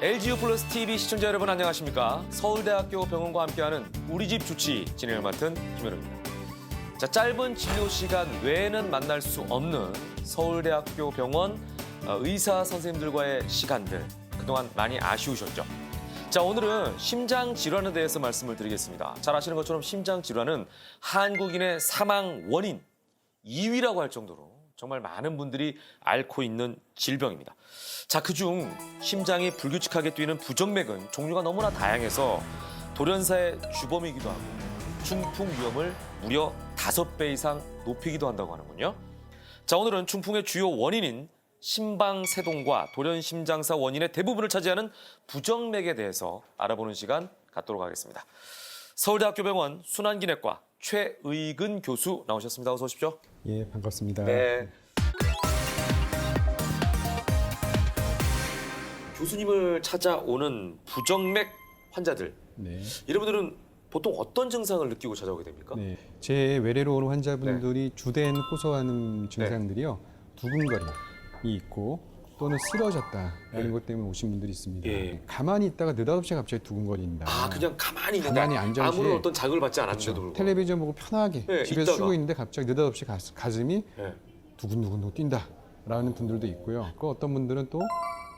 LGU 플러스 TV 시청자 여러분 안녕하십니까? 서울대학교 병원과 함께하는 우리 집 주치 진행을 맡은 김현우입니다. 자, 짧은 진료 시간 외에는 만날 수 없는 서울대학교 병원 의사 선생님들과의 시간들 그동안 많이 아쉬우셨죠? 자, 오늘은 심장 질환에 대해서 말씀을 드리겠습니다. 잘 아시는 것처럼 심장 질환은 한국인의 사망 원인 2위라고 할 정도로 정말 많은 분들이 앓고 있는 질병입니다. 자, 그중 심장이 불규칙하게 뛰는 부정맥은 종류가 너무나 다양해서 돌연사의 주범이기도 하고 중풍 위험을 무려 5배 이상 높이기도 한다고 하는군요. 자, 오늘은 중풍의 주요 원인인 심방세동과 돌연심장사 원인의 대부분을 차지하는 부정맥에 대해서 알아보는 시간 갖도록 하겠습니다. 서울대학교 병원 순환기내과 최의근 교수 나오셨습니다. 어서 오십시오. 예, 반갑습니다. 네. 교수님을 찾아오는 부정맥 환자들, 네. 이런 분들은 보통 어떤 증상을 느끼고 찾아오게 됩니까? 네. 제 외래로 오는 환자분들이 주된 호소하는 증상들이요. 두근거림이 있고 또는 쓰러졌다라는 것 때문에 오신 분들이 있습니다. 예. 가만히 있다가 느닷없이 갑자기 두근거린다. 아, 그냥 가만히 있는데 가만히 앉아서 아무런 어떤 자극을 받지 않았는데도 불구하고. 텔레비전 보고 편하게 네, 집에서 있다가. 쉬고 있는데 갑자기 느닷없이 가슴이 네. 두근두근 뛴다라는 분들도 있고요. 그 어떤 분들은 또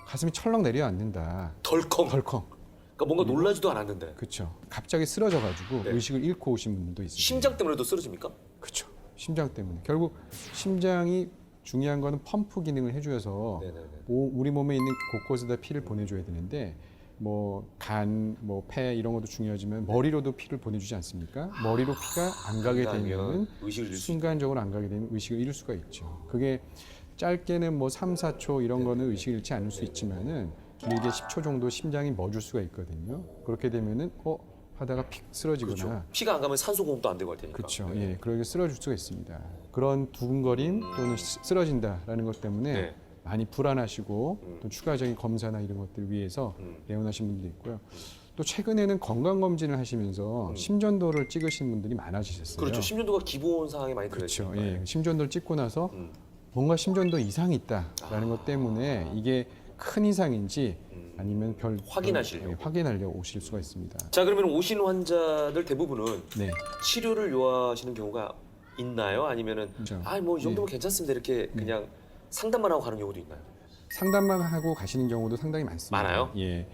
가슴이 철렁 내려앉는다. 덜컹. 덜컹. 그러니까 뭔가 놀라지도 않았는데. 그렇죠. 갑자기 쓰러져가지고 네. 의식을 잃고 오신 분들도 있습니다. 심장 때문에도 쓰러집니까? 그렇죠. 심장 때문에. 결국 심장이 중요한 거는 펌프 기능을 해줘서 네네네. 우리 몸에 있는 곳곳에다 피를 보내줘야 되는데 뭐 간, 뭐 폐 이런 것도 중요하지만 머리로도 피를 보내주지 않습니까? 머리로 피가 안 가게 되면은 의식을 잃을 수 순간적으로 안 가게 되면 의식을 잃을 수가 있죠. 그게 짧게는 뭐 3, 4초 이런 거는 의식을 잃지 않을 수 있지만은 길게 10초 정도 심장이 멎을 수가 있거든요. 그렇게 되면은 하다가 픽 쓰러지거나 그렇죠. 피가 안 가면 산소 공급도 안 되고 할 테니까. 그렇죠. 네. 예, 그러게 쓰러질 수가 있습니다. 그런 두근거림 또는 쓰러진다라는 것 때문에 네. 많이 불안하시고 또 추가적인 검사나 이런 것들 위해서 내원하신 분들도 있고요. 또 최근에는 건강 검진을 하시면서 심전도를 찍으신 분들이 많아지셨어요. 그렇죠. 심전도가 기본 사항에 많이 들어있죠. 그렇죠. 예, 심전도를 찍고 나서 뭔가 심전도 이상이 있다라는 것 때문에 이게 큰 이상인지 아니면 확인하려고 오실 수가 있습니다. 자, 그러면 오시는 환자들 대부분은 네. 치료를 요하시는 경우가 있나요? 아니면은 그렇죠. 뭐 이 정도면 괜찮습니다. 이렇게 그냥 상담만 하고 가는 경우도 있나요? 상담만 하고 가시는 경우도 상당히 많습니다. 많아요? 예.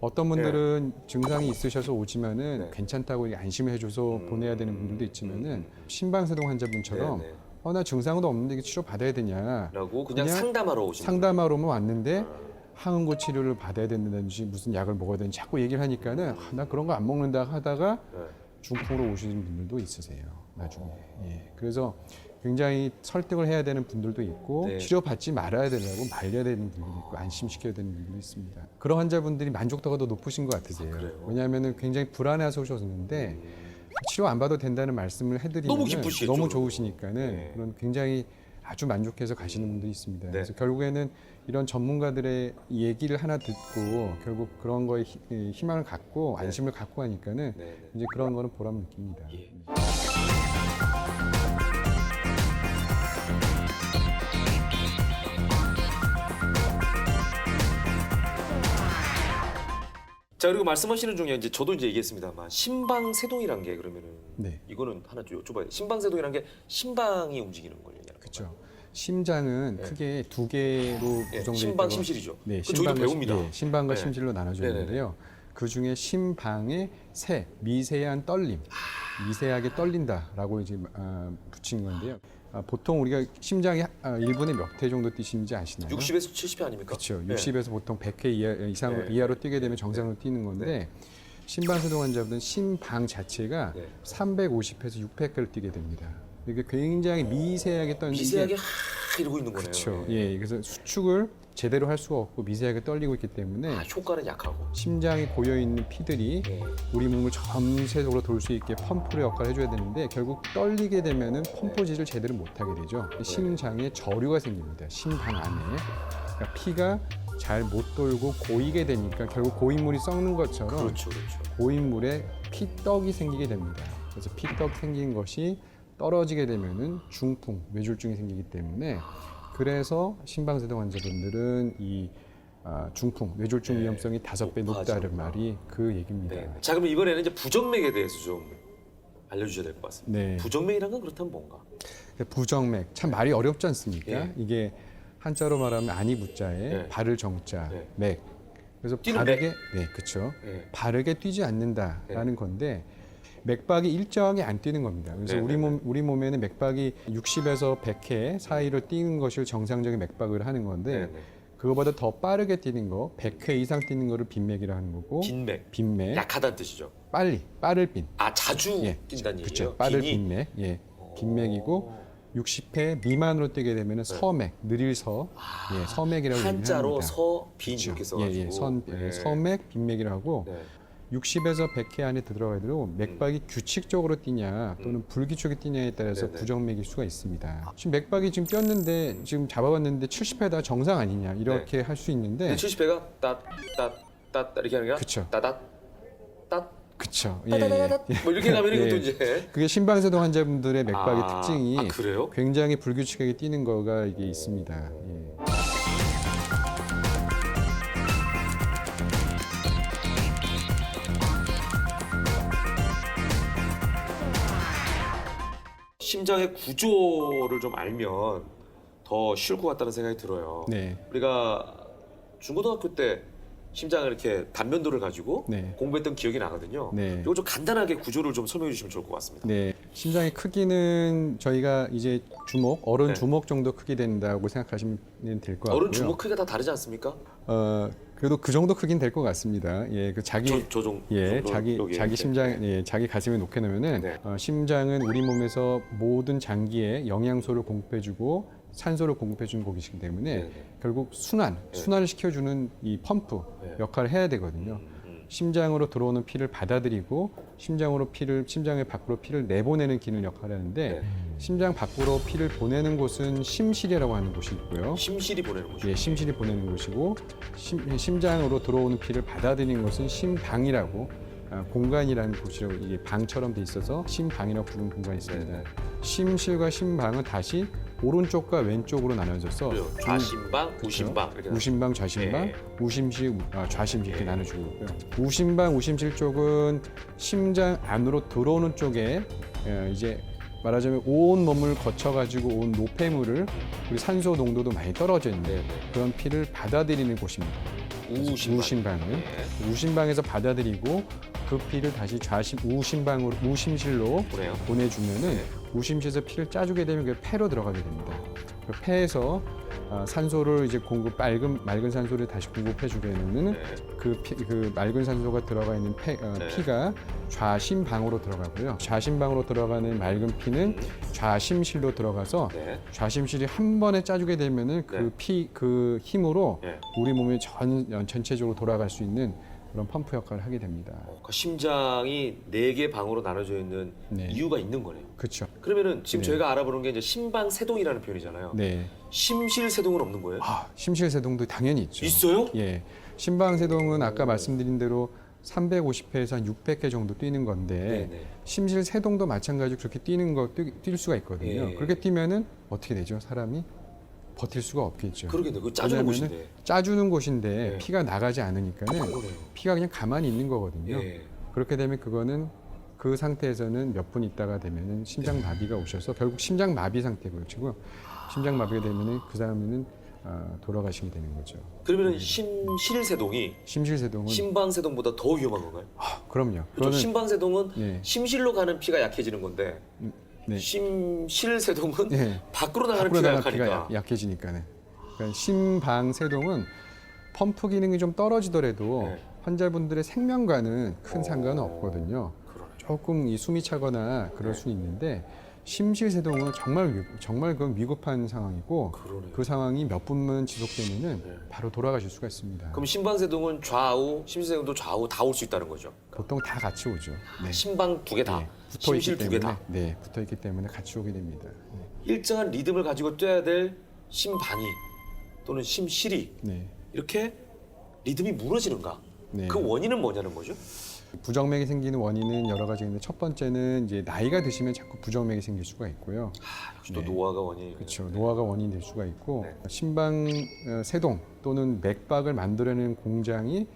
어떤 분들은 증상이 있으셔서 오지만은 네. 괜찮다고 안심을 해줘서 보내야 되는 분들도 있지만은 심방세동 환자분처럼 네, 네. 나 증상도 없는데 이게 치료 받아야 되냐? 라고 그냥 상담하러 오시는 상담하러만 왔는데 항응고 치료를 받아야 된다든지 무슨 약을 먹어야 되는지 자꾸 얘기를 하니까는 나 그런 거 안 먹는다 하다가 네. 중풍으로 오시는 분들도 있으세요. 나중에. 예. 그래서 굉장히 설득을 해야 되는 분들도 있고 네. 치료받지 말아야 되려고 말려야 되는 분들도 있고 안심시켜야 되는 분들도 있습니다. 그런 환자분들이 만족도가 더 높으신 것 같으세요. 그래요? 왜냐하면 굉장히 불안해서 오셨는데 치료 안 받아도 된다는 말씀을 해드리면 너무 기쁘시겠죠, 너무 그러면. 좋으시니까는 네. 그런 굉장히 아주 만족해서 가시는 분들이 있습니다. 네. 그래서 결국에는 이런 전문가들의 얘기를 하나 듣고 결국 그런 거에 희망을 갖고 안심을 갖고 하니까는 네, 네. 이제 그런 거는 보람 느낍니다. 예. 자, 그리고 말씀하시는 중에 이제 저도 이제 얘기했습니다만 심방세동이란 게 그러면은 네. 이거는 하나 좀 여쭤봐요. 심방세동이란 게 심방이 움직이는 걸 얘기하는 그렇죠. 심장은 네. 크게 두 개로 예, 구성되어 심방 있다고. 심실이죠. 네, 그 저희도 배웁니다. 예, 심방과 네. 심실로 나눠져 네네네. 있는데요. 그 중에 심방의 미세한 떨림, 미세하게 떨린다라고 이제 붙인 건데요. 보통 우리가 심장이 1분에 몇 회 정도 뛰시는지 아시나요? 60에서 70회 아닙니까? 그렇죠. 네. 60에서 보통 100회 네. 이하로 뛰게 되면 정상으로 뛰는 건데 심방세동 환자분은 심방 자체가 네. 350에서 600회를 뛰게 됩니다. 이게 굉장히 미세하게 떨리는 미세하게 이러고 있는 거네요. 그렇죠. 네. 예, 그래서 수축을 제대로 할 수가 없고 미세하게 떨리고 있기 때문에 효과는 약하고. 심장이 고여 있는 피들이 네. 우리 몸을 전체적으로 돌 수 있게 펌프의 역할을 해줘야 되는데 결국 떨리게 되면은 펌프질을 제대로 못하게 되죠. 심장에 저류가 생깁니다. 심방 안에 그러니까 피가 잘 못 돌고 고이게 되니까 결국 고인물이 썩는 것처럼 그렇죠, 그렇죠. 고인물에 피떡이 생기게 됩니다. 그래서 피떡 생긴 것이 떨어지게 되면은 중풍, 뇌졸중이 생기기 때문에 그래서 심방세동 환자분들은 이 중풍, 뇌졸중 네. 위험성이 5배 높다는 말이 그 얘기입니다. 네. 자, 그럼 이번에는 이제 부정맥에 대해서 좀 알려주셔야 될 것 같습니다. 네. 부정맥이란 건 그렇다면 뭔가? 부정맥 참 말이 어렵지 않습니까? 예. 이게 한자로 말하면 아니 부자에 예. 발을 정자 예. 맥. 그래서 뛰는 바르게 그렇죠. 예. 바르게 뛰지 않는다라는 건데 맥박이 일정하게 안 뛰는 겁니다. 그래서 네, 우리 몸에는 맥박이 60에서 100회 사이로 뛰는 것을 정상적인 맥박을 하는 건데 네, 네. 그거보다 더 빠르게 뛰는 거, 100회 이상 뛰는 거를 빈맥이라 하는 거고 빈맥. 빈맥, 약하다는 뜻이죠. 빠를 빈. 아, 자주 예, 뛴다는 그렇죠. 얘기예요? 빠를 빈이? 빈맥. 예. 빈맥이고 60회 미만으로 뛰게 되면 서맥, 느릴 서, 서맥이라고 얘기를 한자로 합니다. 서, 빈 그렇죠. 이렇게 써가지고. 네. 서맥, 빈맥이라고 하고 네. 60에서 100회 안에 들어가도 맥박이 규칙적으로 뛰냐 또는 불규칙하게 뛰냐에 따라서 네네. 부정맥일 수가 있습니다. 지금 맥박이 지금 뛰었는데 지금 잡아봤는데 70회다 정상 아니냐 이렇게 할 수 있는데 근데 70회가 따 이렇게 하는 게 그쵸. 따다 따 그쵸. 따다다다 뭐 이렇게 가면 예. 이것도 이제 그게 심방세동 환자분들의 맥박의 특징이 아, 그래요? 굉장히 불규칙하게 뛰는 거가 이게 있습니다. 예. 심장의 구조를 좀 알면 더 쉬울 것 같다는 생각이 들어요. 네. 우리가 중고등학교 때 심장을 이렇게 단면도를 가지고 네. 공부했던 기억이 나거든요. 네. 이거 좀 간단하게 구조를 좀 설명해 주시면 좋을 것 같습니다. 네, 심장의 크기는 저희가 이제 주먹, 어른 네. 주먹 정도 크기 된다고 생각하시면 될 것 같고요. 어른 주먹 크기가 다 다르지 않습니까? 그래도 그 정도 크긴 될 것 같습니다. 예, 그 자기 정도 자기 여기 자기 이렇게. 심장 자기 가슴에 놓게 놓으면은 네. 심장은 우리 몸에서 모든 장기에 영양소를 공급해주고 산소를 공급해주는 곳이기 때문에 네, 네. 결국 순환을 시켜주는 이 펌프 네. 역할을 해야 되거든요. 심장으로 들어오는 피를 받아들이고 심장의 밖으로 피를 내보내는 기능 역할을 하는데 네. 심장 밖으로 피를 보내는 곳은 심실이라고 하는 곳이 있고요. 심실이 보내는 거죠. 예, 심실이 보내는 곳이고 심장으로 들어오는 피를 받아들이는 것은 심방이라고 공간이라는 곳이라고 이게 방처럼 돼 있어서 심방이라고 부르는 공간이 있습니다. 네. 심실과 심방은 다시 오른쪽과 왼쪽으로 나눠져서 그래요. 좌심방, 우심방 이렇게 우심방, 좌심방, 예. 우심실, 좌심실 이렇게 예. 나눠주고 있고요. 우심방, 우심실 쪽은 심장 안으로 들어오는 쪽에 이제 말하자면 온 몸을 거쳐가지고 온 노폐물을 우리 산소 농도도 많이 떨어져 있는데 네, 네. 그런 피를 받아들이는 곳입니다. 우심방은 네. 우심방에서 받아들이고 그 피를 다시 우심실로 보내요. 보내주면은 네. 우심실에서 피를 짜주게 되면 그 폐로 들어가게 됩니다. 그 폐에서 산소를 이제 맑은 산소를 다시 공급해주게 되면은 네. 그 맑은 산소가 들어가 있는 피가 좌심방으로 들어가고요. 좌심방으로 들어가는 맑은 피는 좌심실로 들어가서 네. 좌심실이 한 번에 짜주게 되면은 그 힘으로 네. 우리 몸이 전체적으로 돌아갈 수 있는 그런 펌프 역할을 하게 됩니다. 그러니까 심장이 4개 방으로 나눠져 있는 네. 이유가 있는 거네요. 그렇죠. 그러면은 지금 네. 저희가 알아보는 게 이제 심방세동이라는 표현이잖아요. 네. 심실세동은 없는 거예요? 심실세동도 당연히 있죠. 있어요? 예. 심방세동은 아까 말씀드린 대로 350회에서 한 600회 정도 뛰는 건데 네네. 심실세동도 마찬가지로 그렇게 뛸 수가 있거든요. 예. 그렇게 뛰면은 어떻게 되죠? 사람이 버틸 수가 없겠죠. 그러겠네요. 그 짜주는 왜냐하면은 곳인데. 짜주는 곳인데 네. 피가 나가지 않으니까는 그러네요. 피가 그냥 가만히 있는 거거든요. 예. 그렇게 되면 그거는 그 상태에서는 몇 분 있다가 되면은 심장 마비가 오셔서 결국 심장 마비 상태고요. 지금 심장 마비가 되면은 그 사람은 돌아가시게 되는 거죠. 그러면은 심실세동이 심실세동은 심방세동보다 더 위험한 건가요? 그럼요. 그렇죠. 심방세동은 네. 심실로 가는 피가 약해지는 건데 네. 심실세동은 네. 밖으로 나가는 밖으로 피가 나가는 약하니까. 피가 약해지니까는. 그러니까 심방세동은 펌프 기능이 좀 떨어지더라도 네. 환자분들의 생명과는 큰 상관은 없거든요. 그러네. 조금 이 숨이 차거나 그럴 수는 있는데 심실세동은 정말 그건 위급한 상황이고 그러네요. 그 상황이 몇 분만 지속되면은 네. 바로 돌아가실 수가 있습니다. 그럼 심방세동은 좌우, 심실세동도 좌우 다 올 수 있다는 거죠. 보통 다 같이 오죠. 네. 심방 2개 다, 네, 붙어 있기 심실 2개 때문에 다. 네, 붙어 있기 때문에 같이 오게 됩니다. 네. 일정한 리듬을 가지고 뛰어야 될 심방이 또는 심실이 네. 이렇게 리듬이 무너지는가? 네. 그 원인은 뭐냐는 거죠? 부정맥이 생기는 원인은 여러 가지 있는데 첫 번째는 이제 나이가 드시면 자꾸 부정맥이 생길 수가 있고요. 역시 또 네. 노화가 원인이. 그렇죠. 노화가 원인이 될 수가 있고 네. 심방 세동 또는 맥박을 만들어내는 공장이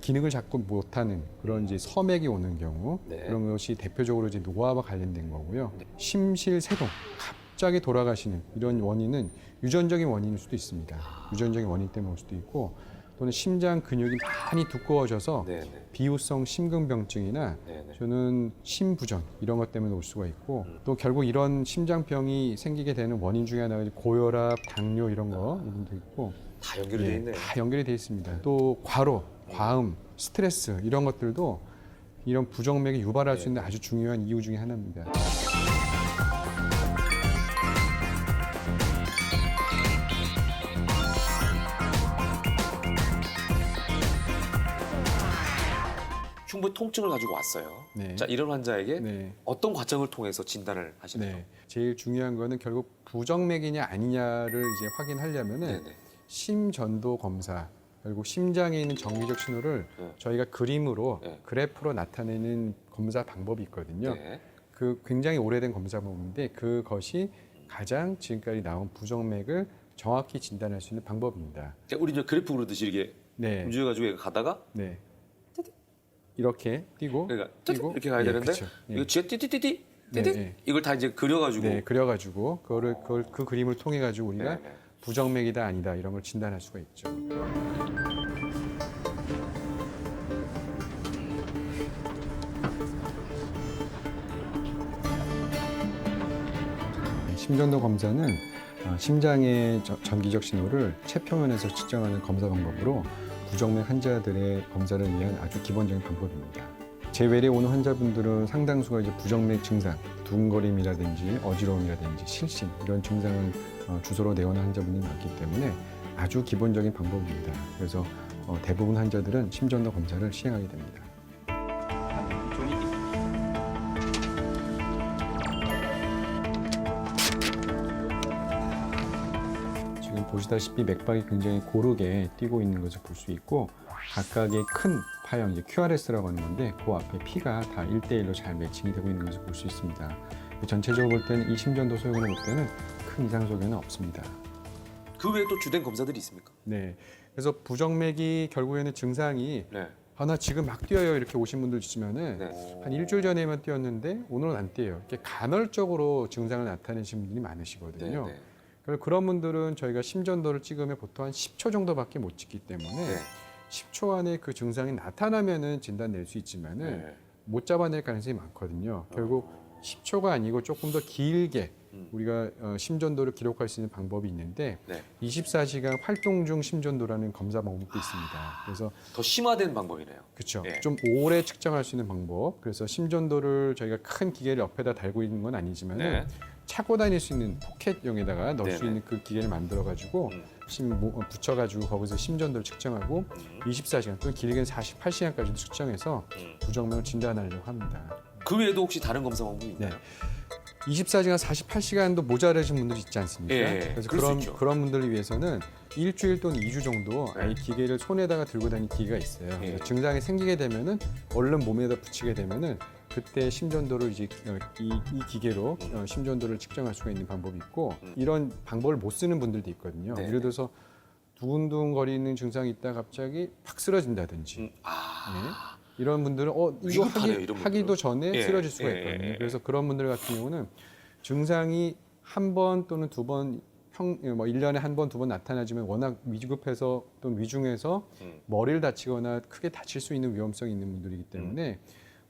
기능을 자꾸 못하는 그런 이제 서맥이 오는 경우 네. 그런 것이 대표적으로 이제 노화와 관련된 거고요. 심실 세동 갑자기 돌아가시는 이런 원인은 유전적인 원인일 수도 있습니다. 유전적인 원인 때문에 올 수도 있고 또는 심장 근육이 많이 두꺼워져서 네, 네. 비후성 심근병증이나 네, 네. 저는 심부전 이런 것 때문에 올 수가 있고 또 결국 이런 심장병이 생기게 되는 원인 중에 하나가 이제 고혈압, 당뇨 이런 거 이분도 있고 다 연결이 돼 예, 있네요. 다 연결이 돼 있습니다. 또 과로, 과음, 스트레스 이런 것들도 이런 부정맥이 유발할 수 있는 아주 중요한 이유 중에 하나입니다. 흉부 통증을 가지고 왔어요. 네. 자, 이런 환자에게 네. 어떤 과정을 통해서 진단을 하시나요? 네. 제일 중요한 거는 결국 부정맥이냐 아니냐를 이제 확인하려면은 네, 네. 심전도 검사 결국 심장에 있는 정기적 신호를 네. 저희가 그림으로 네. 그래프로 나타내는 검사 방법이 있거든요. 네. 그 굉장히 오래된 검사 방법인데 그것이 가장 지금까지 나온 부정맥을 정확히 진단할 수 있는 방법입니다. 자, 우리 이제 그래프 그리듯이 이렇게 네, 움직여가지고 얘가 가다가 네. 이렇게 뛰고, 그러니까 뛰고 이렇게 가야 예, 되는데 그쵸. 예. 이거 뒤에 띠띠띠띠 네, 띠띠 네. 이걸 다 이제 그려가지고 네, 그려가지고 그걸 그 그림을 통해 가지고 우리가 네, 네. 부정맥이다 아니다 이런 걸 진단할 수가 있죠. 심전도 검사는 심장의 전기적 신호를 체표면에서 측정하는 검사 방법으로 부정맥 환자들의 검사를 위한 아주 기본적인 방법입니다. 제 외래 오는 환자분들은 상당수가 이제 부정맥 증상, 두근거림이라든지 어지러움이라든지 실신 이런 증상을 주소로 내오는 환자분들이 많기 때문에 아주 기본적인 방법입니다. 그래서 대부분 환자들은 심전도 검사를 시행하게 됩니다. 지금 보시다시피 맥박이 굉장히 고르게 뛰고 있는 것을 볼 수 있고 각각의 큰 파형, 이제 QRS라고 하는 건데 그 앞에 P가 다 1대1로 잘 매칭이 되고 있는 것을 볼 수 있습니다. 전체적으로 볼 때는 이 심전도 소형으로 볼 때는 큰 이상 소견은 없습니다. 그 외에 또 주된 검사들이 있습니까? 네, 그래서 부정맥이 결국에는 증상이 네. 나 지금 막 뛰어요 이렇게 오신 분들 있으면은 네. 한 일주일 전에만 뛰었는데 오늘은 안 뛰어요. 이렇게 간헐적으로 증상을 나타내시는 분들이 많으시거든요. 네. 그래서 그런 분들은 저희가 심전도를 찍으면 보통 한 10초 정도밖에 못 찍기 때문에 네. 10초 안에 그 증상이 나타나면은 진단 낼 수 있지만은 네. 못 잡아낼 가능성이 많거든요. 결국 10초가 아니고 조금 더 길게 우리가 심전도를 기록할 수 있는 방법이 있는데 네. 24시간 활동 중 심전도라는 검사 방법도 있습니다. 그래서 더 심화된 방법이네요. 그렇죠. 예. 좀 오래 측정할 수 있는 방법. 그래서 심전도를 저희가 큰 기계를 옆에다 달고 있는 건 아니지만은 네. 차고 다닐 수 있는 포켓용에다가 넣을 수 네네. 있는 그 기계를 만들어 가지고 붙여가지고 거기서 심전도를 측정하고 24시간 또는 길게는 48시간까지도 측정해서 부정맥을 진단하려고 합니다. 그 외에도 혹시 다른 검사 방법이 있나요? 네. 24시간, 48시간도 모자라신 분들이 있지 않습니까? 예, 그래서 그럴 수 있죠. 그런 분들을 위해서는 일주일 또는 2주 정도 네. 이 기계를 손에다가 들고 다니는 기계가 있어요. 예. 그래서 증상이 생기게 되면은 얼른 몸에다 붙이게 되면은 그때 심전도를 이제 이 기계로 심전도를 측정할 수가 있는 방법이 있고 이런 방법을 못 쓰는 분들도 있거든요. 네. 예를 들어서 두근두근거리는 증상이 있다 갑자기 팍 쓰러진다든지 네. 이런 분들은 이거 위급하네요, 이런 하기도 분들은. 전에 예, 쓰러질 수가 예, 있거든요. 예. 그래서 그런 분들 같은 경우는 증상이 한 번 또는 두 번 뭐 1년에 한 번, 두 번 나타나지만 워낙 위급해서 또는 위중해서 머리를 다치거나 크게 다칠 수 있는 위험성이 있는 분들이기 때문에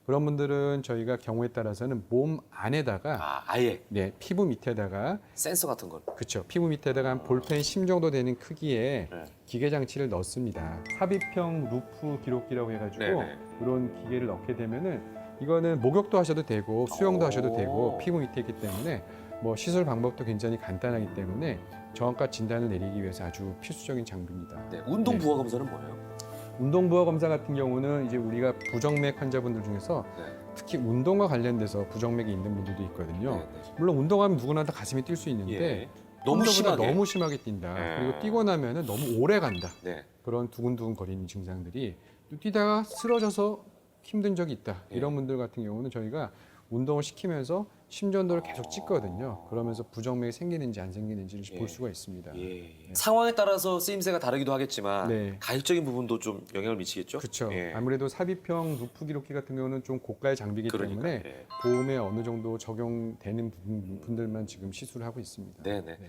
그런 분들은 저희가 경우에 따라서는 몸 안에다가 아예 네, 피부 밑에다가 센서 같은 걸. 그렇죠. 피부 밑에다가 한 볼펜 심 정도 되는 크기의 네. 기계 장치를 넣습니다. 삽입형 루프 기록기라고 해가지고 네네. 그런 기계를 넣게 되면은 이거는 목욕도 하셔도 되고 수영도 하셔도 되고 피부 밑에 있기 때문에 뭐 시술 방법도 굉장히 간단하기 때문에 정확한 진단을 내리기 위해서 아주 필수적인 장비입니다. 네. 운동 부하 검사는 뭐예요? 운동부하 검사 같은 경우는 이제 우리가 부정맥 환자분들 중에서 네. 특히 운동과 관련돼서 부정맥이 있는 분들도 있거든요. 네, 물론 운동하면 누구나 다 가슴이 뛸 수 있는데 예. 너무 평소보다 심하게. 너무 심하게 뛴다. 네. 그리고 뛰고 나면은 너무 오래 간다. 네. 그런 두근두근 거리는 증상들이 또 뛰다가 쓰러져서 힘든 적이 있다. 예. 이런 분들 같은 경우는 저희가 운동을 시키면서 심전도를 계속 찍거든요. 그러면서 부정맥이 생기는지 안 생기는지를 예. 볼 수가 있습니다. 예. 상황에 따라서 쓰임새가 다르기도 하겠지만 네. 가격적인 부분도 좀 영향을 미치겠죠? 그렇죠. 예. 아무래도 삽입형 루프 기록기 같은 경우는 좀 고가의 장비이기 그러니까, 때문에 예. 보험에 어느 정도 적용되는 분들만 지금 시술을 하고 있습니다. 네네. 네.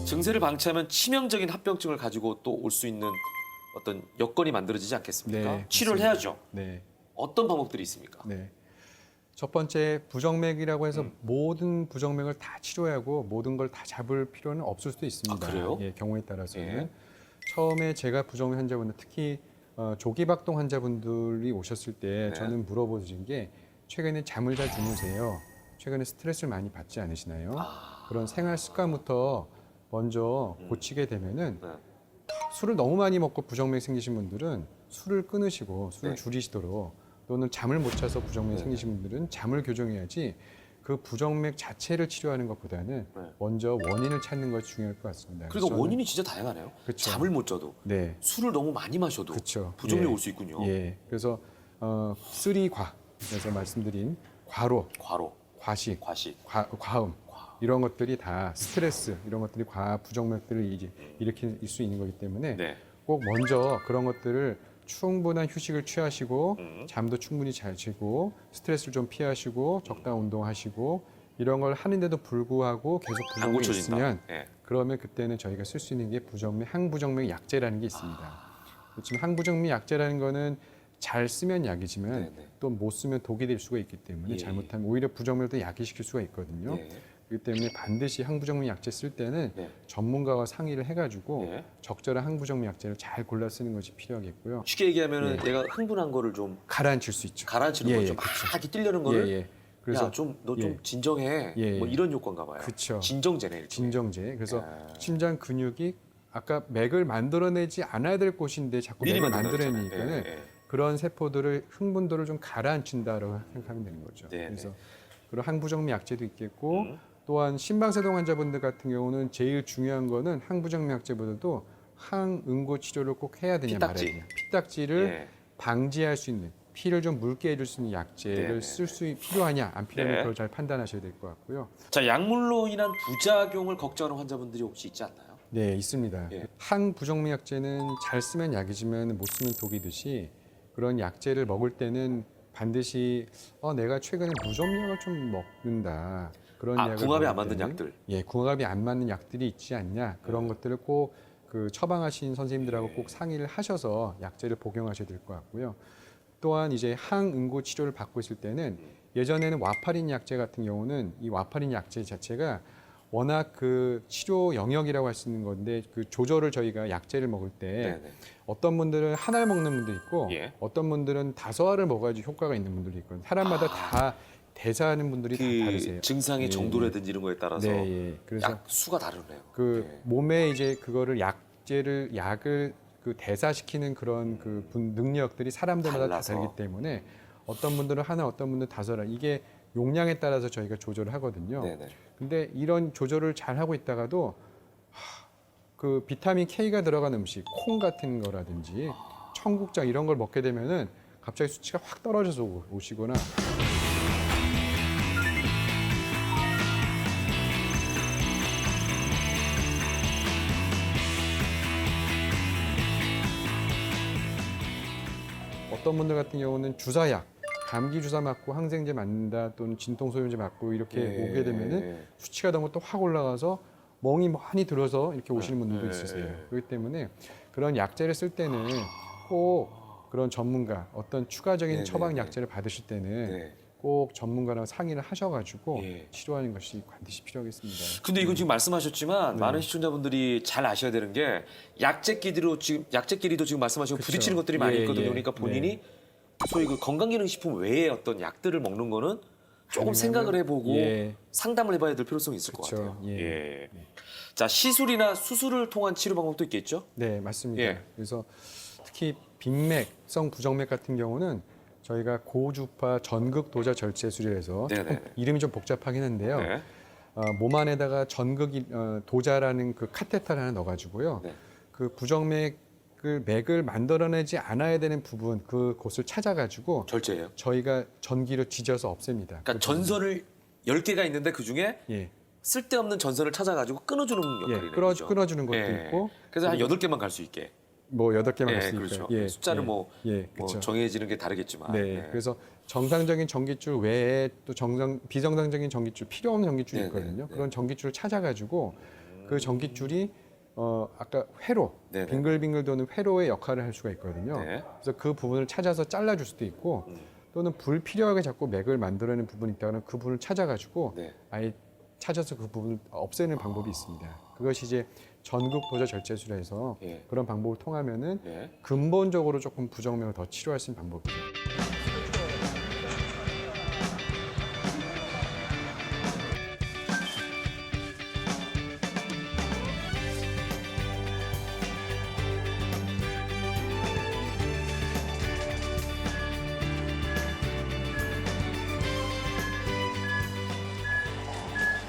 증세를 방치하면 치명적인 합병증을 가지고 또 올 수 있는 어떤 여건이 만들어지지 않겠습니까? 네, 치료를 맞습니다. 해야죠. 네. 어떤 방법들이 있습니까? 네. 첫 번째 부정맥이라고 해서 모든 부정맥을 다 치료하고 모든 걸 다 잡을 필요는 없을 수도 있습니다. 아, 그래요? 예, 경우에 따라서는 예. 처음에 제가 부정맥 환자분들 특히 조기박동 환자분들이 오셨을 때 네. 저는 물어보신 게 최근에 잠을 잘 주무세요? 최근에 스트레스를 많이 받지 않으시나요? 아. 그런 생활 습관부터 먼저 고치게 되면은 네. 술을 너무 많이 먹고 부정맥 생기신 분들은 술을 끊으시고 술을 네. 줄이시도록 또는 잠을 못 자서 부정맥 네. 생기신 분들은 잠을 교정해야지 그 부정맥 자체를 치료하는 것보다는 네. 먼저 원인을 찾는 것이 중요할 것 같습니다. 그리고 저는- 원인이 진짜 다양하네요. 그쵸. 잠을 못 자도 네, 술을 너무 많이 마셔도 그렇죠. 부정맥이 올 수 있군요. 예, 그래서 쓰리과 그래서 말씀드린 과로, 과로, 과식, 과식. 과음 이런 것들이 다 스트레스 이런 것들이 부정맥들을 이제 일으킬 수 있는 거기 때문에 네. 꼭 먼저 그런 것들을 충분한 휴식을 취하시고 음. 잠도 충분히 잘 자고 스트레스를 좀 피하시고 적당한 운동하시고 이런 걸 하는데도 불구하고 계속 안 부정맥이 고쳐진다. 있으면 예. 그러면 그때는 저희가 쓸 수 있는 게 항부정맥 약제라는 게 있습니다. 지금 항부정맥 약제라는 거는 잘 쓰면 약이지만 네네. 또 못 쓰면 독이 될 수가 있기 때문에 예. 잘못하면 오히려 부정맥을 더 약화시킬 수가 있거든요. 네. 그렇기 때문에 반드시 항부정맥 약제 쓸 때는 네. 전문가와 상의를 해가지고 네. 적절한 항부정맥 약제를 잘 골라 쓰는 것이 필요하겠고요. 쉽게 얘기하면은 내가 흥분한 거를 좀 가라앉힐 수 있죠. 가라앉히는 예, 거죠. 예, 막 그쵸. 이렇게 뛰려는 거를 예. 그래서 야, 너 좀 예. 진정해. 예. 뭐 이런 효과인가 봐요. 그쵸. 진정제네. 일종의. 진정제. 그래서 야. 심장 근육이 아까 맥을 만들어내지 않아야 될 곳인데 자꾸 미리 맥을 만들어냈잖아요. 만들어내니까는 예, 예. 그런 세포들을 흥분도를 좀 가라앉힌다라고 생각하면 되는 거죠. 네, 그래서 그런 항부정맥 약제도 있겠고 음. 또한 심방세동 환자분들 같은 경우는 제일 중요한 거는 항부정맥 약제보다도 항응고 치료를 꼭 해야 되냐 피딱지. 말아야 되냐. 피딱지를 예. 방지할 수 있는 피를 좀 묽게 해줄 수 있는 약제를 네, 쓸 수 필요하냐 안 필요하냐 네. 그걸 잘 판단하셔야 될 것 같고요. 자, 약물로 인한 부작용을 걱정하는 환자분들이 혹시 있지 않나요? 네, 있습니다. 예. 항부정맥 약제는 잘 쓰면 약이지만 못 쓰면 독이듯이 그런 약제를 먹을 때는 반드시 내가 최근에 무좀약을 좀 먹는다. 그런 아, 약을 궁합이 먹을 안 맞는 때는 약들. 예, 궁합이 안 맞는 약들이 있지 않냐. 그런 것들을 꼭 그 처방하신 선생님들하고 예. 꼭 상의를 하셔서 약제를 복용하셔야 될 것 같고요. 또한 이제 항응고 치료를 받고 있을 때는 예전에는 와파린 약제 같은 경우는 이 와파린 약제 자체가 워낙 그 치료 영역이라고 할 수 있는 건데 그 조절을 저희가 약제를 먹을 때 네네. 어떤 분들은 하나를 먹는 분도 있고 예. 어떤 분들은 5알을 먹어야지 효과가 있는 분들이 있거든요. 사람마다 다 대사하는 분들이 다 다르세요. 그 증상의 예, 정도라든지 이런 거에 따라서 네, 예. 그래서 약 수가 다르네요. 그 예. 몸에 이제 그거를 약을 그 대사시키는 그런 그 능력들이 사람들마다 다 달라서. 다르기 때문에 어떤 분들은 하나, 어떤 분들은 5알 이게 용량에 따라서 저희가 조절을 하거든요. 네네. 근데 이런 조절을 잘 하고 있다가도 그 비타민 K가 들어간 음식, 콩 같은 거라든지 청국장 이런 걸 먹게 되면은 갑자기 수치가 확 떨어져서 오시거나 어떤 분들 같은 경우는 주사약, 감기 주사 맞고 항생제 맞는다 또는 진통소염제 맞고 이렇게 예. 오게 되면은 수치가 너무 또 확 올라가서 멍이 많이 들어서 이렇게 오시는 분들도 예. 있으세요. 그렇기 때문에 그런 약제를 쓸 때는 꼭 그런 전문가 어떤 추가적인 네네네. 처방 약제를 받으실 때는 네. 꼭 전문가랑 상의를 하셔가지고 예. 치료하는 것이 반드시 필요하겠습니다. 근데 이거 지금 말씀하셨지만 네. 많은 시청자분들이 잘 아셔야 되는 게 약제끼리도 지금 말씀하시고 그쵸. 부딪히는 것들이 많이 예, 있거든요. 예. 그러니까 본인이 소위 그 건강기능식품 외에 어떤 약들을 먹는 거는 조금 가능하면- 생각을 해보고 예. 상담을 해봐야 될 필요성이 있을 것 그쵸. 같아요. 예. 자, 시술이나 수술을 통한 치료 방법도 있겠죠? 네, 맞습니다. 예. 그래서 특히 빈맥성 부정맥 같은 경우는 저희가 고주파 전극 도자 절제술이라서 네네. 조금 이름이 좀 복잡하긴 한데요. 네. 몸 안에다가 전극 도자라는 그 카테터를 하나 넣어가지고요. 네. 그 부정맥 그 맥을 만들어내지 않아야 되는 부분 그곳을 찾아가지고 절제예요. 저희가 전기로 뒤져서 없앱니다. 그러니까 전선을 10개가 있는데 그중에 예, 쓸데없는 전선을 찾아가지고 끊어주는 역할이네요. 그죠? 끊어주는 것도 예. 있고 그래서 한 8개만 갈 수 있게. 뭐 8개만 갈 수 있고요. 그렇죠. 예, 숫자를 예, 뭐 그렇죠. 정해지는 게 다르겠지만. 네, 예. 그래서 정상적인 전기줄 외에 또 비정상적인 전기줄, 필요 없는 전기줄이 네, 있거든요. 네, 그런 전기줄을 찾아가지고 그 전기줄이 아까 회로, 네, 네. 빙글빙글 도는 회로의 역할을 할 수가 있거든요. 네. 그래서 그 부분을 찾아서 잘라줄 수도 있고 또는 불필요하게 자꾸 맥을 만들어내는 부분이 있다면 그 부분을 찾아가지고 네. 아예 찾아서 그 부분을 없애는 방법이 있습니다. 그것이 이제 전극 도저 절제술에 해서 예. 그런 방법을 통하면은 네. 근본적으로 조금 부정맥을 더 치료할 수 있는 방법이죠.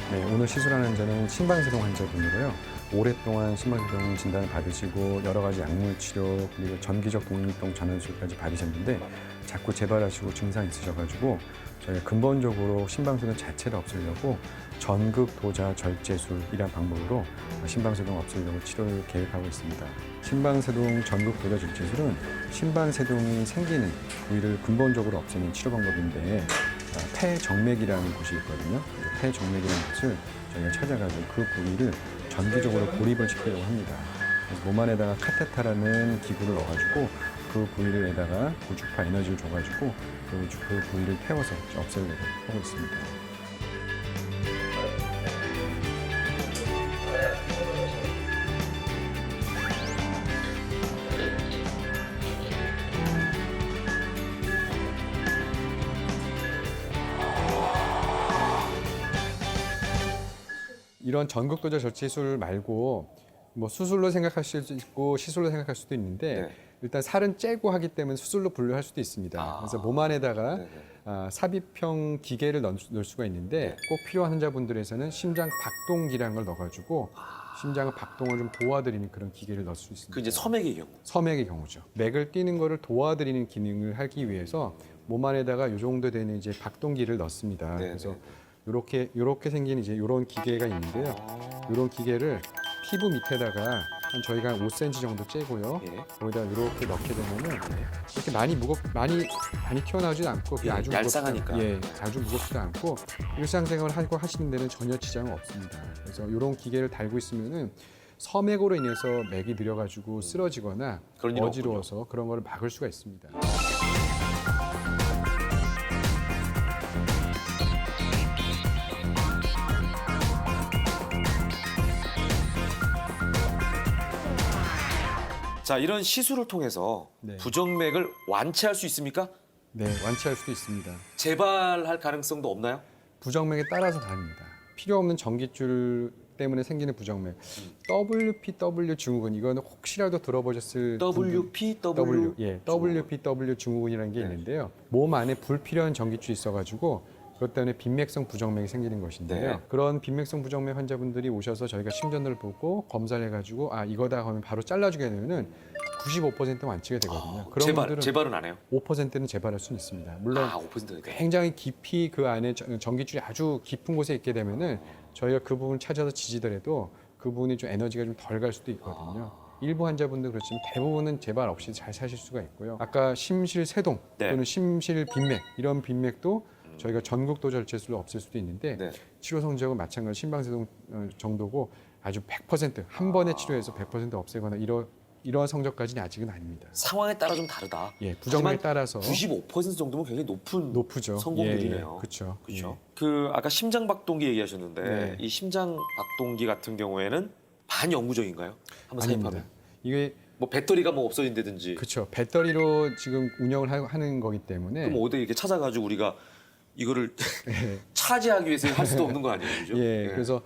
네, 오늘 시술하는 환자는 심방세동 환자분이고요. 오랫동안 심방세동 진단을 받으시고 여러 가지 약물 치료 그리고 전기적 독립동 전환술까지 받으셨는데 자꾸 재발하시고 증상이 있으셔가지고 저희가 근본적으로 심방세동 자체를 없애려고 전극 도자 절제술이란 방법으로 심방세동 없애려고 치료를 계획하고 있습니다. 심방세동 전극 도자 절제술은 심방세동이 생기는 부위를 근본적으로 없애는 치료 방법인데 폐정맥이라는 곳이 있거든요. 폐정맥이라는 곳을 저희가 찾아가지고 그 부위를 전기적으로 고립을 시키려고 합니다. 그래서 몸 안에다가 카테타라는 기구를 넣어가지고 그 부위를에다가 고주파 에너지를 줘가지고 그 부위를 태워서 없애려고 하고 있습니다. 이런 전극도저 절제술 말고 뭐 수술로 생각하실 수도 있고 시술로 생각할 수도 있는데 네. 일단 살은 째고 하기 때문에 수술로 분류할 수도 있습니다. 그래서 몸 안에다가 네네. 삽입형 기계를 넣을 수가 있는데 네. 꼭 필요한 환자분들에서는 심장 박동기라는 걸 넣어가지고 심장의 박동을 좀 도와드리는 그런 기계를 넣을 수 있습니다. 그 이제 섬액의 경우. 섬액의 경우죠. 맥을 뛰는 거를 도와드리는 기능을 하기 위해서 몸 안에다가 이 정도 되는 이제 박동기를 넣습니다. 네, 그래서 네, 요렇게 생긴 이제 요런 기계가 있는데요. 요런 기계를 피부 밑에다가 한 저희가 한 5cm 정도 째고요. 예. 거기다 이렇게 넣게 되면은 이렇게 많이 튀어나오지도 않고 그게 예, 아주 얄쌍하니까. 아주 무겁지도 않고 일상생활을 하고 하시는 데는 전혀 지장은 없습니다. 그래서 이런 기계를 달고 있으면은 섬액으로 인해서 맥이 느려가지고 쓰러지거나 그런 일은 어지러워서 그런 걸 막을 수가 있습니다. 자, 이런 시술을 통해서 네. 부정맥을 완치할 수 있습니까? 네, 완치할 수도 있습니다. 재발할 가능성도 없나요? 부정맥에 따라서 다릅니다. 필요 없는 전기줄 때문에 생기는 부정맥. WPW 증후군 이거는 혹시라도 들어보셨을 WPW. WPW 증후군이라는 게 네. 있는데요. 몸 안에 불필요한 전기줄이 있어가지고 그것 때문에 빈맥성 부정맥이 생기는 것인데요. 네. 그런 빈맥성 부정맥 환자분들이 오셔서 저희가 심전도를 보고 검사를 해가지고 이거다 하면 바로 잘라주게 되면은 95% 완치가 되거든요. 그런 분들은 재발은 안 해요? 5%는 재발할 수는 있습니다. 물론 5%는 돼요. 굉장히 깊이 그 안에 전기줄이 아주 깊은 곳에 있게 되면은 저희가 그 부분을 찾아서 지지더라도 그 부분이 좀 에너지가 좀 덜 갈 수도 있거든요. 일부 환자분들 그렇지만 대부분은 재발 없이 잘 사실 수가 있고요. 아까 심실세동 네. 또는 심실빈맥 이런 빈맥도 저희가 전극도 절제술로 없앨 수도 있는데 네. 치료 성적은 마찬가지 심방세동 정도고 아주 100%한 번에 치료해서 100% 없애거나 이런 성적까지는 아직은 아닙니다. 상황에 따라 좀 다르다. 예, 부정맥에 하지만 따라서 95% 정도면 굉장히 높은 높죠. 성공률이네요. 그렇죠. 그렇죠. 그 아까 심장 박동기 얘기하셨는데 네. 이 심장 박동기 같은 경우에는 반영구적인가요? 한번 아닙니다. 사입하면 이게 뭐 배터리가 뭐 없어진다든지 그렇죠. 배터리로 지금 운영을 하는 거기 때문에 그럼 어디 이렇게 찾아가지고 우리가 이거를 예, 차지하기 위해서 할 수도 없는 거 아니에요, 그죠? 예, 그래서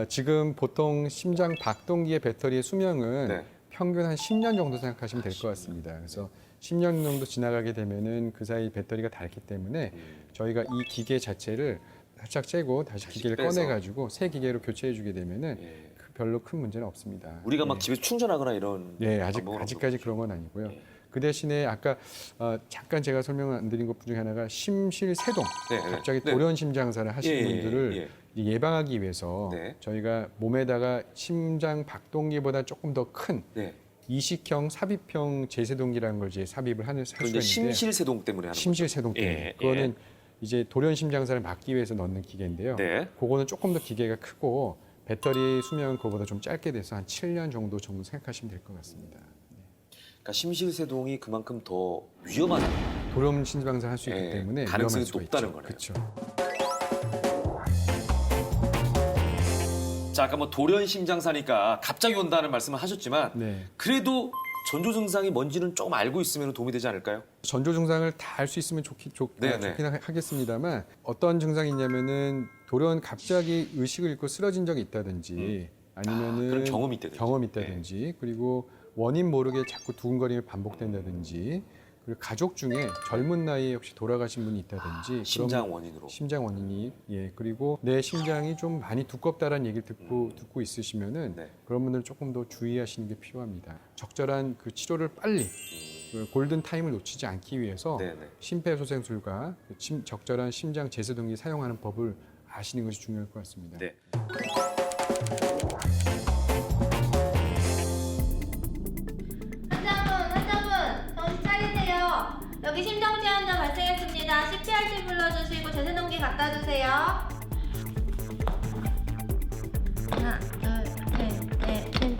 지금 보통 심장 박동기의 배터리의 수명은 네. 평균 한 10년 정도 생각하시면 될 것 같습니다. 그래서 10년 정도 지나가게 되면은 그 사이 배터리가 닳기 때문에 저희가 이 기계 자체를 살짝 째고 다시 기계를 빼서. 꺼내가지고 새 기계로 교체해주게 되면은 예. 그 별로 큰 문제는 없습니다. 우리가 막 예. 집에서 충전하거나 이런 네, 방법은 아직까지 없는 그런 건 아니고요. 예. 그 대신에 아까 잠깐 제가 설명 안 드린 것 중에 하나가 심실세동, 네, 네. 갑자기 네. 돌연 심장사를 하시는 예, 예, 분들을 예. 예방하기 위해서 네. 저희가 몸에다가 심장 박동기보다 조금 더 큰 네. 이식형 삽입형 제세동기라는 걸 이제 삽입을 할 수가 그런데 있는데 심실세동 때문에 하는 심실세동 때문에 예, 그거는 예. 이제 돌연 심장사를 막기 위해서 넣는 기계인데요. 거죠. 네. 그거는 조금 더 기계가 크고 배터리 수명은 그거보다 좀 짧게 돼서 한 7년 정도 생각하시면 될 것 같습니다. 그러니까 심실세동이 그만큼 더 위험한 돌연 심장사 할 수 있기 예, 때문에 가능성이 위험할 수가 높다는 있죠. 거네요. 그렇죠. 자, 아까 뭐 돌연 심장사니까 갑자기 온다는 말씀을 하셨지만 네. 그래도 전조 증상이 뭔지는 조금 알고 있으면 도움이 되지 않을까요? 전조 증상을 다 알 수 있으면 좋긴 하겠습니다만 어떤 증상이 있냐면은 돌연 갑자기 의식을 잃고 쓰러진 적이 있다든지 아니면은 그런 경험이 있다든지. 그리고 원인 모르게 자꾸 두근거림이 반복된다든지 그리고 가족 중에 젊은 나이에 혹시 돌아가신 분이 있다든지 심장 원인으로. 심장 원인이 그리고 내 심장이 좀 많이 두껍다라는 얘기를 듣고 있으시면은 네. 그런 분들 조금 더 주의하시는 게 필요합니다. 적절한 그 치료를 빨리 그 골든 타임을 놓치지 않기 위해서 네네. 심폐소생술과 적절한 심장 제세동기 사용하는 법을 아시는 것이 중요할 것 같습니다. 네. 환자분, 정신 차리세요. 여기 심정지 환자 발생했습니다. CPRT 불러주시고 제세동기 갖다 주세요. 하나, 둘, 셋, 넷, 넷.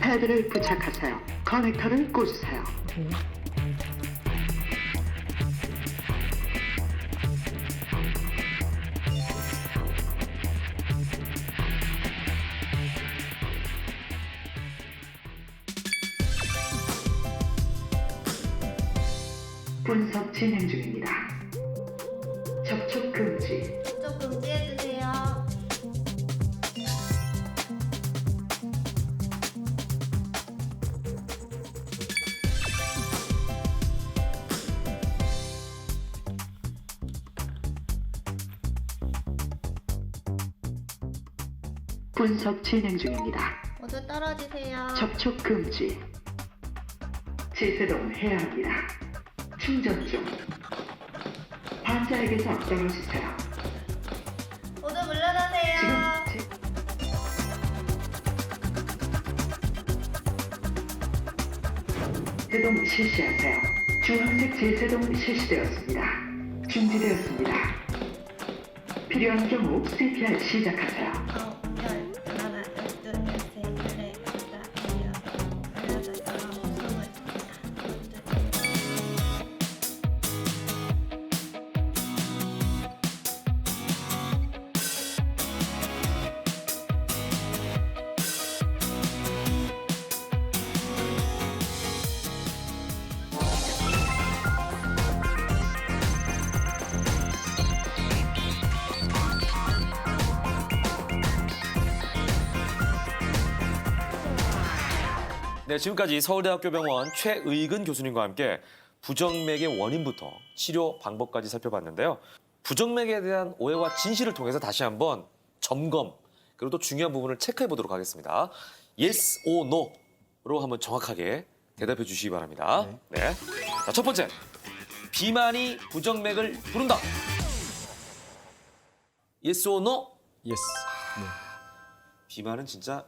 패드를 부착하세요. 커넥터를 꽂으세요. 분석 진행 중입니다. 접촉 금지. 좀 금지해주세요. 분석 진행 중입니다. 모두 떨어지세요. 접촉 금지. 제세동 해야 합니다. 충전 중. 환자에게서 떨어지세요. 모두 물러나세요. 지금 제세동 실시하세요. 주황색 제세동 실시되었습니다. 중지되었습니다. 필요한 경우 CPR 시작하세요. 아홉, 열, 하나, 둘, 셋, 넷, 다섯, 여섯, 일곱, 여덟, 스물, 네, 지금까지 서울대학교 병원 최의근 교수님과 함께 부정맥의 원인부터 치료 방법까지 살펴봤는데요. 부정맥에 대한 오해와 진실을 통해서 다시 한번 점검, 그리고 또 중요한 부분을 체크해 보도록 하겠습니다. Yes or No로 한번 정확하게 대답해 주시기 바랍니다. 네. 자, 첫 번째. 비만이 부정맥을 부른다. Yes or No? 예스. 네. 비만은 진짜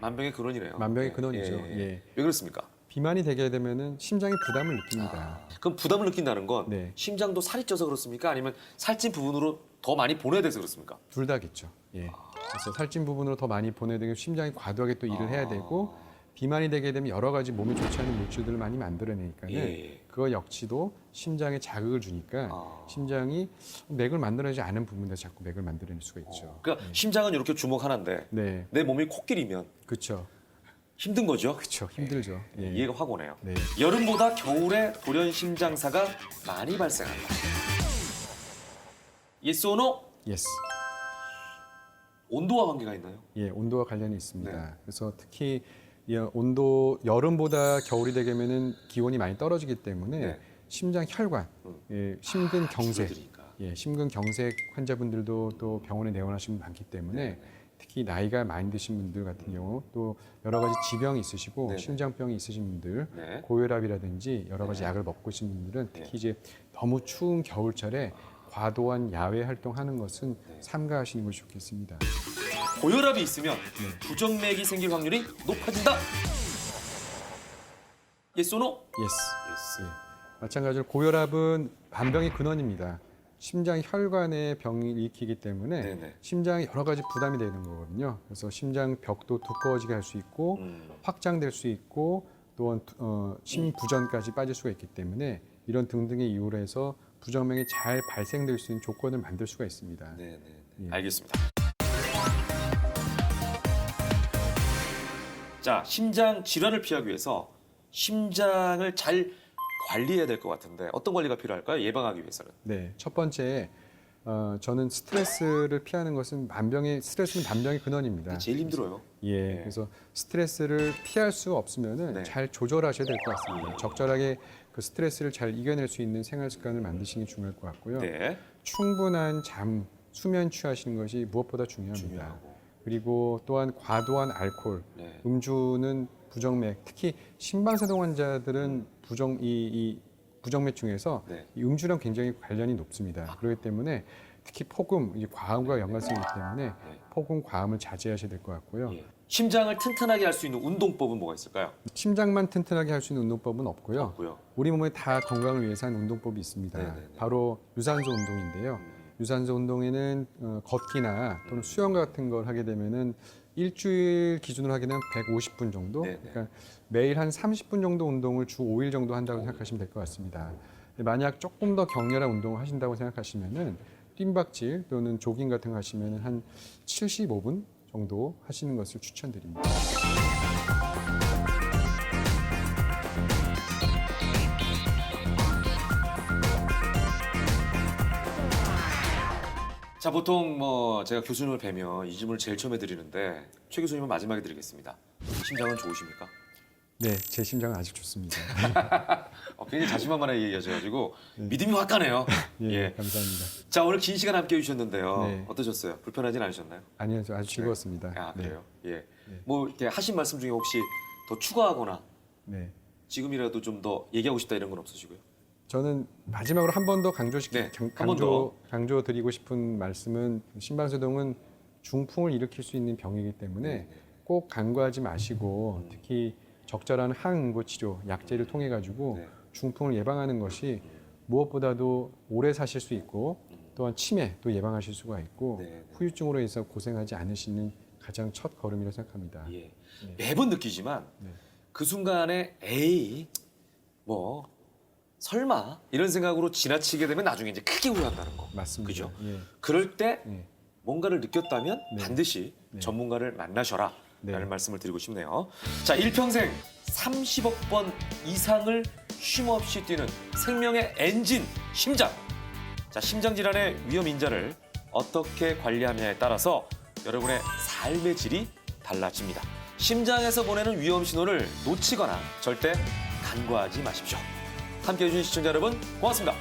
만병의 근원이네요. 만병의 근원이죠. 예. 왜 그렇습니까? 비만이 되게 되면은 심장이 부담을 느낍니다. 그럼 부담을 느낀다는 건 네. 심장도 살이 쪄서 그렇습니까? 아니면 살찐 부분으로 더 많이 보내야 돼서 그렇습니까? 둘 다겠죠. 예. 그래서 살찐 부분으로 더 많이 보내야 되고 심장이 과도하게 또 일을 해야 되고 비만이 되게 되면 여러 가지 몸에 좋지 않은 물질들을 많이 만들어내니까요. 예. 그거 역시도 심장에 자극을 주니까 심장이 맥을 만들어내지 않은 부분에서 자꾸 맥을 만들어낼 수가 있죠. 그러니까 심장은 이렇게 주먹 하나인데 네, 내 몸이 코끼리면 그렇죠. 힘든 거죠. 그렇죠. 힘들죠. 예. 이해가 확 오네요. 네. 여름보다 겨울에 돌연 심장사가 많이 발생한다. Yes or no? 예스. 온도와 관계가 있나요? 예, 온도와 관련이 있습니다. 네. 그래서 특히 이 온도 여름보다 겨울이 되면은 기온이 많이 떨어지기 때문에 네. 심장 혈관, 예, 심근경색, 줄어드니까. 예, 심근경색 환자분들도 또 병원에 내원하시는 분 많기 때문에 특히 나이가 많이 드신 분들 같은 경우 또 여러 가지 지병이 있으시고 네네. 심장병이 있으신 분들, 네. 고혈압이라든지 여러 가지 네. 약을 먹고 계신 분들은 특히 네. 이제 너무 추운 겨울철에 과도한 야외 활동하는 것은 네. 삼가하시는 것이 좋겠습니다. 고혈압이 있으면 부정맥이 생길 확률이 높아진다. Yes or no? 예스. Yes. 예. 마찬가지로 고혈압은 만병의 근원입니다. 심장 혈관에 병이 일으키기 때문에 네네. 심장에 여러 가지 부담이 되는 거거든요. 그래서 심장 벽도 두꺼워지게 할 수 있고 확장될 수 있고 또한 심부전까지 빠질 수가 있기 때문에 이런 등등의 이유로 해서 부정맥이 잘 발생될 수 있는 조건을 만들 수가 있습니다. 네, 네. 예. 알겠습니다. 자, 심장 질환을 피하기 위해서 심장을 잘 관리해야 될 것 같은데 어떤 관리가 필요할까요? 예방하기 위해서는. 네, 첫 번째 저는 스트레스를 피하는 것은 스트레스는 만병의 근원입니다. 제일 힘들어요. 예, 네. 그래서 스트레스를 피할 수 없으면은 네. 잘 조절하셔야 될 것 같습니다. 적절하게 그 스트레스를 잘 이겨낼 수 있는 생활 습관을 만드시는 게 중요할 것 같고요. 네. 충분한 잠, 수면 취하시는 것이 무엇보다 중요합니다. 중요하고. 그리고 또한 과도한 알코올, 네. 음주는 부정맥, 특히 심방사동 환자들은 이 부정맥 중에서 네. 이 음주랑 굉장히 관련이 높습니다. 그렇기 때문에 특히 폭음, 이 과음과 연관성이 있기 때문에 폭음, 과음을 자제하셔야 될 것 같고요. 예. 심장을 튼튼하게 할 수 있는 운동법은 뭐가 있을까요? 심장만 튼튼하게 할 수 있는 운동법은 없고요. 없고요. 우리 몸의 다 건강을 위해서 하는 운동법이 있습니다. 네네네. 바로 유산소 운동인데요. 유산소 운동에는 걷기나 또는 수영 같은 걸 하게 되면은 일주일 기준으로 하게 되면 150분 정도. 네네. 그러니까 매일 한 30분 정도 운동을 주 5일 정도 한다고 생각하시면 될 것 같습니다. 만약 조금 더 격렬한 운동을 하신다고 생각하시면은 뜀박질 또는 조깅 같은 거 하시면은 한 75분 정도 하시는 것을 추천드립니다. 자, 보통 뭐 제가 교수님을 뵈면 이 질문을 제일 처음에 드리는데 최 교수님은 마지막에 드리겠습니다. 심장은 좋으십니까? 네, 제 심장은 아직 좋습니다. 굉장히 자신만만하게 얘기하셔가지고 믿음이 확 가네요. 예, 감사합니다. 자, 오늘 긴 시간 함께 해주셨는데요. 네. 어떠셨어요? 불편하진 않으셨나요? 아니요, 아주 즐거웠습니다. 아, 네. 그래요? 예. 뭐 이렇게 하신 말씀 중에 혹시 더 추가하거나 네. 지금이라도 좀 더 얘기하고 싶다 이런 건 없으시고요? 저는 마지막으로 한 번 더 네, 한번 더. 강조드리고 싶은 말씀은 심방세동은 중풍을 일으킬 수 있는 병이기 때문에 꼭 간과하지 마시고 특히 적절한 항응고 치료, 약제를 통해 가지고 네. 중풍을 예방하는 것이 무엇보다도 오래 사실 수 있고 또한 치매도 예방하실 수가 있고 네. 후유증으로 해서 고생하지 않으시는 가장 첫 걸음이라고 생각합니다. 예. 매번 느끼지만 네. 그 순간에 에이 뭐 설마 이런 생각으로 지나치게 되면 나중에 이제 크게 후회한다는 거. 맞습니다. 그죠? 예. 그럴 때 예. 뭔가를 느꼈다면 네. 반드시 네. 전문가를 만나셔라 네. 라는 말씀을 드리고 싶네요. 자, 일평생 30억 번 이상을 쉼없이 뛰는 생명의 엔진 심장. 자, 심장 질환의 위험 인자를 어떻게 관리하느냐에 따라서 여러분의 삶의 질이 달라집니다. 심장에서 보내는 위험 신호를 놓치거나 절대 간과하지 마십시오. 함께해 주신 시청자 여러분 고맙습니다.